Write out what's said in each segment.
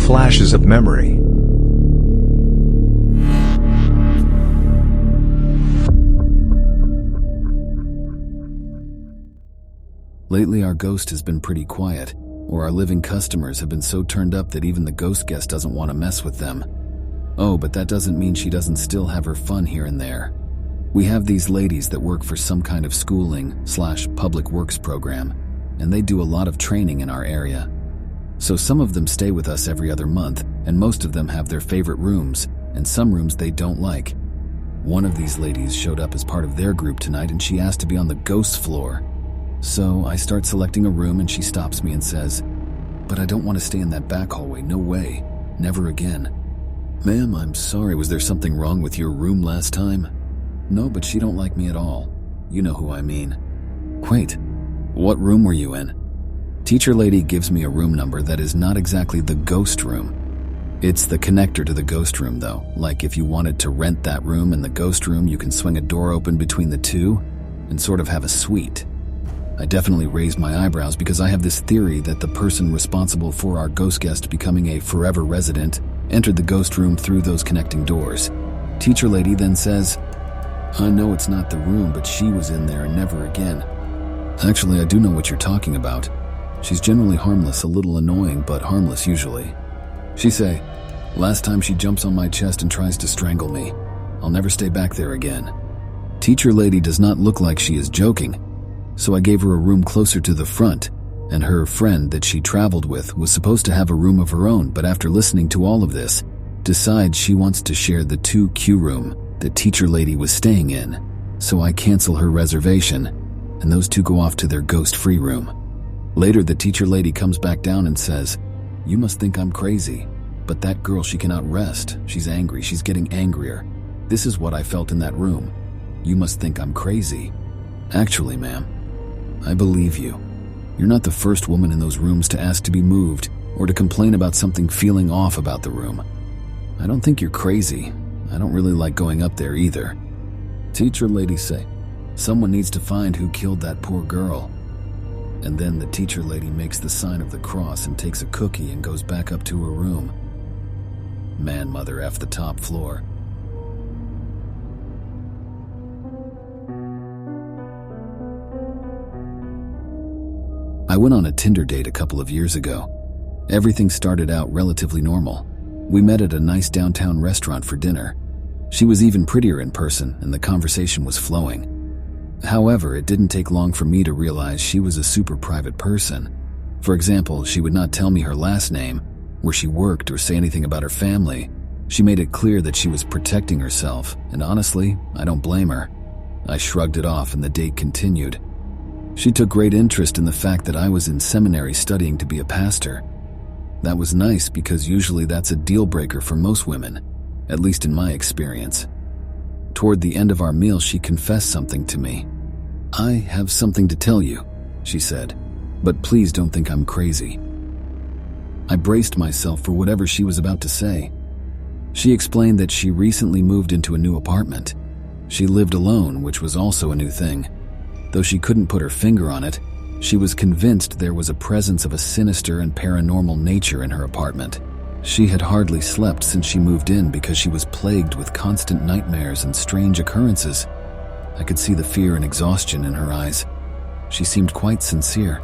Flashes of memory. Lately our ghost has been pretty quiet, or our living customers have been so turned up that even the ghost guest doesn't want to mess with them. Oh, but that doesn't mean she doesn't still have her fun here and there. We have these ladies that work for some kind of schooling/public works program, and they do a lot of training in our area. So some of them stay with us every other month, and most of them have their favorite rooms, and some rooms they don't like. One of these ladies showed up as part of their group tonight, and she asked to be on the ghost floor. So I start selecting a room, and she stops me and says, "But I don't want to stay in that back hallway, no way, never again." "Ma'am, I'm sorry, was there something wrong with your room last time?" "No, but she don't like me at all. You know who I mean." "Wait, what room were you in?" Teacher lady gives me a room number that is not exactly the ghost room. It's the connector to the ghost room though, like if you wanted to rent that room and the ghost room, you can swing a door open between the two and sort of have a suite. I definitely raised my eyebrows because I have this theory that the person responsible for our ghost guest becoming a forever resident entered the ghost room through those connecting doors. Teacher lady then says, "I know it's not the room, but she was in there and never again." Actually, I do know what you're talking about. She's generally harmless, a little annoying, but harmless usually. She say, "Last time she jumps on my chest and tries to strangle me. I'll never stay back there again." Teacher lady does not look like she is joking, so I gave her a room closer to the front, and her friend that she traveled with was supposed to have a room of her own, but after listening to all of this, decides she wants to share the 2Q room that teacher lady was staying in, so I cancel her reservation, and those two go off to their ghost-free room. Later, the teacher lady comes back down and says, "You must think I'm crazy, but that girl, she cannot rest. She's angry, she's getting angrier. This is what I felt in that room. You must think I'm crazy." Actually, ma'am, I believe you. You're not the first woman in those rooms to ask to be moved or to complain about something feeling off about the room. I don't think you're crazy. I don't really like going up there either. Teacher lady say, "Someone needs to find who killed that poor girl." And then the teacher lady makes the sign of the cross and takes a cookie and goes back up to her room. Man, mother F the top floor. I went on a Tinder date a couple of years ago. Everything started out relatively normal. We met at a nice downtown restaurant for dinner. She was even prettier in person, and the conversation was flowing. However, it didn't take long for me to realize she was a super private person. For example, she would not tell me her last name, where she worked, or say anything about her family. She made it clear that she was protecting herself, and honestly, I don't blame her. I shrugged it off and the date continued. She took great interest in the fact that I was in seminary studying to be a pastor. That was nice because usually that's a deal breaker for most women, at least in my experience. Toward the end of our meal, she confessed something to me. "I have something to tell you," she said, "but please don't think I'm crazy." I braced myself for whatever she was about to say. She explained that she recently moved into a new apartment. She lived alone, which was also a new thing. Though she couldn't put her finger on it, she was convinced there was a presence of a sinister and paranormal nature in her apartment. She had hardly slept since she moved in because she was plagued with constant nightmares and strange occurrences. I could see the fear and exhaustion in her eyes. She seemed quite sincere.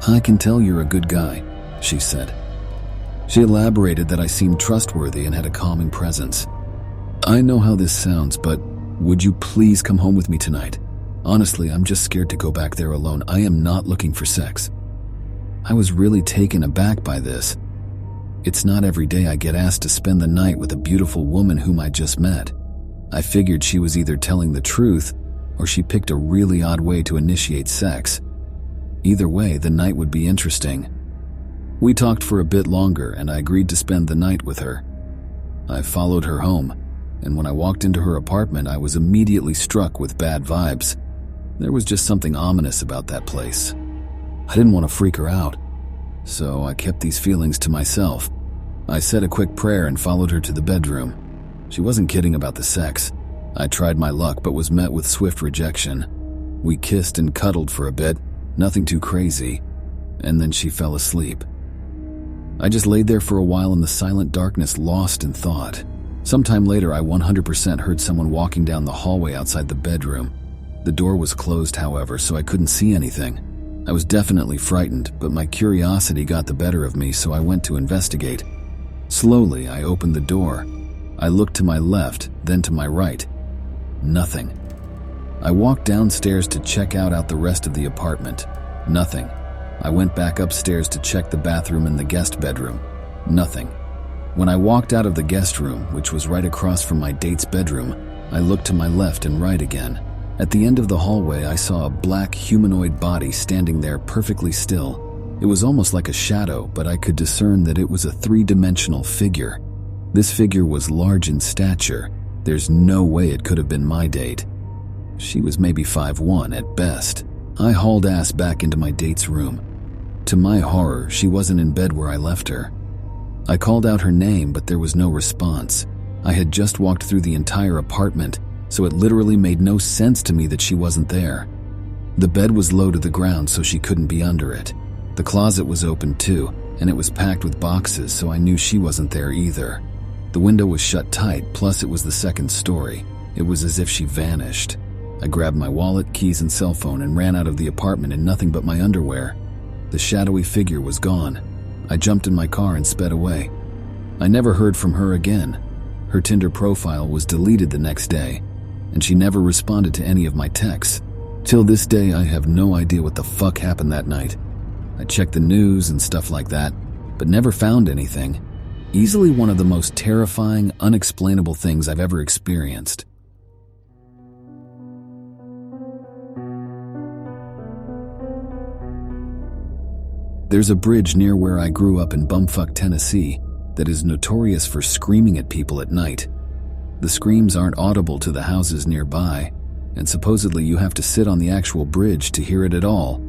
"I can tell you're a good guy," she said. She elaborated that I seemed trustworthy and had a calming presence. "I know how this sounds, but would you please come home with me tonight? Honestly, I'm just scared to go back there alone. I am not looking for sex." I was really taken aback by this. It's not every day I get asked to spend the night with a beautiful woman whom I just met. I figured she was either telling the truth or she picked a really odd way to initiate sex. Either way, the night would be interesting. We talked for a bit longer and I agreed to spend the night with her. I followed her home, and when I walked into her apartment, I was immediately struck with bad vibes. There was just something ominous about that place. I didn't want to freak her out, so I kept these feelings to myself. I said a quick prayer and followed her to the bedroom. She wasn't kidding about the sex. I tried my luck but was met with swift rejection. We kissed and cuddled for a bit, nothing too crazy, and then she fell asleep. I just laid there for a while in the silent darkness, lost in thought. Sometime later, I 100% heard someone walking down the hallway outside the bedroom. The door was closed, however, so I couldn't see anything. I was definitely frightened, but my curiosity got the better of me, so I went to investigate. Slowly, I opened the door. I looked to my left, then to my right. Nothing. I walked downstairs to check out the rest of the apartment. Nothing. I went back upstairs to check the bathroom and the guest bedroom. Nothing. When I walked out of the guest room, which was right across from my date's bedroom, I looked to my left and right again. At the end of the hallway, I saw a black humanoid body standing there perfectly still. It was almost like a shadow, but I could discern that it was a three-dimensional figure. This figure was large in stature. There's no way it could have been my date. She was maybe 5'1" at best. I hauled ass back into my date's room. To my horror, she wasn't in bed where I left her. I called out her name, but there was no response. I had just walked through the entire apartment, so it literally made no sense to me that she wasn't there. The bed was low to the ground, so she couldn't be under it. The closet was open too, and it was packed with boxes, so I knew she wasn't there either. The window was shut tight, plus it was the second story. It was as if she vanished. I grabbed my wallet, keys, and cell phone and ran out of the apartment in nothing but my underwear. The shadowy figure was gone. I jumped in my car and sped away. I never heard from her again. Her Tinder profile was deleted the next day, and she never responded to any of my texts. Till this day, I have no idea what the fuck happened that night. I checked the news and stuff like that, but never found anything. Easily one of the most terrifying, unexplainable things I've ever experienced. There's a bridge near where I grew up in bumfuck Tennessee that is notorious for screaming at people at night. The screams aren't audible to the houses nearby, and supposedly you have to sit on the actual bridge to hear it at all,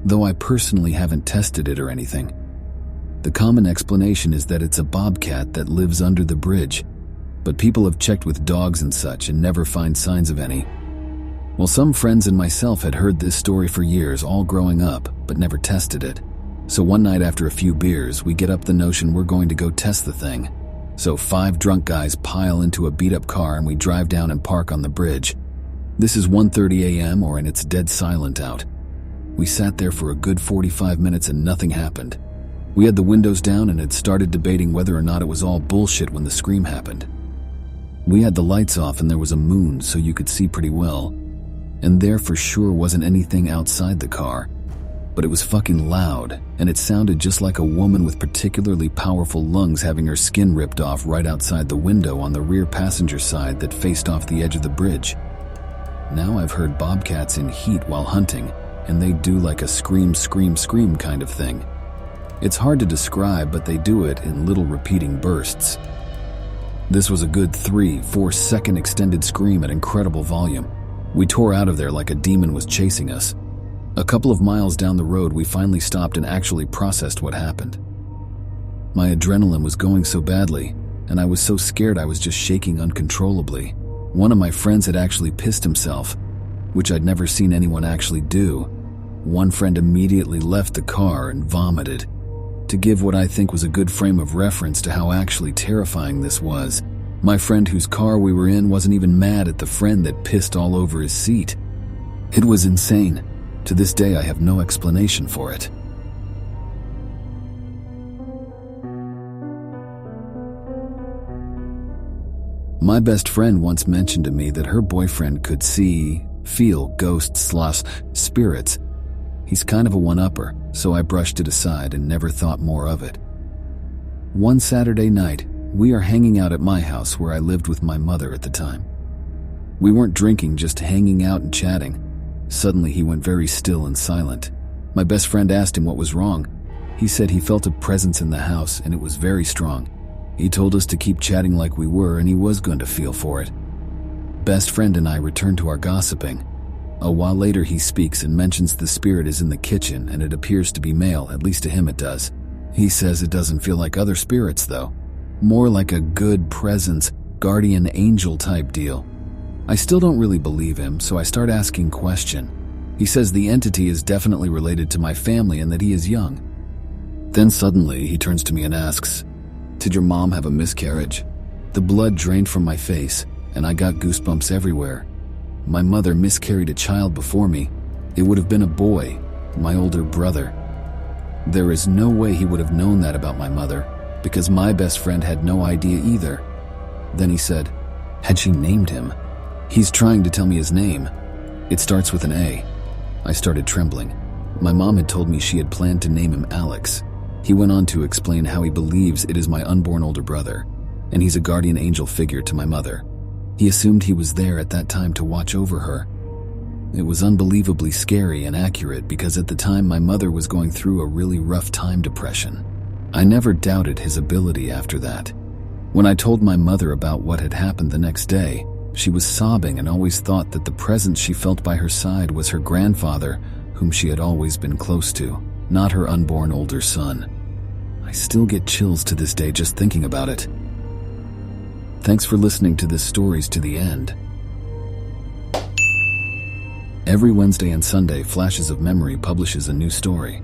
though I personally haven't tested it or anything. The common explanation is that it's a bobcat that lives under the bridge, but people have checked with dogs and such and never find signs of any. Well, some friends and myself had heard this story for years, all growing up, but never tested it. So one night after a few beers, we get up the notion we're going to go test the thing. So 5 drunk guys pile into a beat-up car and we drive down and park on the bridge. This is 1:30 a.m. and it's dead silent out. We sat there for a good 45 minutes and nothing happened. We had the windows down and had started debating whether or not it was all bullshit when the scream happened. We had the lights off and there was a moon so you could see pretty well. And there for sure wasn't anything outside the car. But it was fucking loud, and it sounded just like a woman with particularly powerful lungs having her skin ripped off right outside the window on the rear passenger side that faced off the edge of the bridge. Now I've heard bobcats in heat while hunting, and they do like a scream, scream, scream kind of thing. It's hard to describe, but they do it in little repeating bursts. This was a good 3-4 second extended scream at incredible volume. We tore out of there like a demon was chasing us. A couple of miles down the road, we finally stopped and actually processed what happened. My adrenaline was going so badly, and I was so scared I was just shaking uncontrollably. One of my friends had actually pissed himself, which I'd never seen anyone actually do. One friend immediately left the car and vomited. To give what I think was a good frame of reference to how actually terrifying this was, my friend whose car we were in wasn't even mad at the friend that pissed all over his seat. It was insane. To this day, I have no explanation for it. My best friend once mentioned to me that her boyfriend could feel ghosts/spirits. He's kind of a one-upper, so I brushed it aside and never thought more of it. One Saturday night, we are hanging out at my house where I lived with my mother at the time. We weren't drinking, just hanging out and chatting. Suddenly he went very still and silent. My best friend asked him what was wrong. He said he felt a presence in the house and it was very strong. He told us to keep chatting like we were and he was going to feel for it. Best friend and I returned to our gossiping. A while later he speaks and mentions the spirit is in the kitchen and it appears to be male, at least to him it does. He says it doesn't feel like other spirits though. More like a good presence, guardian angel type deal. I still don't really believe him, so I start asking question. He says the entity is definitely related to my family and that he is young. Then suddenly he turns to me and asks, "Did your mom have a miscarriage?" The blood drained from my face, and I got goosebumps everywhere. My mother miscarried a child before me. It would have been a boy, my older brother. There is no way he would have known that about my mother, because my best friend had no idea either. Then he said, "Had she named him?" "He's trying to tell me his name. It starts with an A." I started trembling. My mom had told me she had planned to name him Alex. He went on to explain how he believes it is my unborn older brother, and he's a guardian angel figure to my mother. He assumed he was there at that time to watch over her. It was unbelievably scary and accurate because at the time my mother was going through a really rough time depression. I never doubted his ability after that. When I told my mother about what had happened the next day, she was sobbing and always thought that the presence she felt by her side was her grandfather, whom she had always been close to, not her unborn older son. I still get chills to this day just thinking about it. Thanks for listening to this stories to the end. Every Wednesday and Sunday, Flashes of Memory publishes a new story.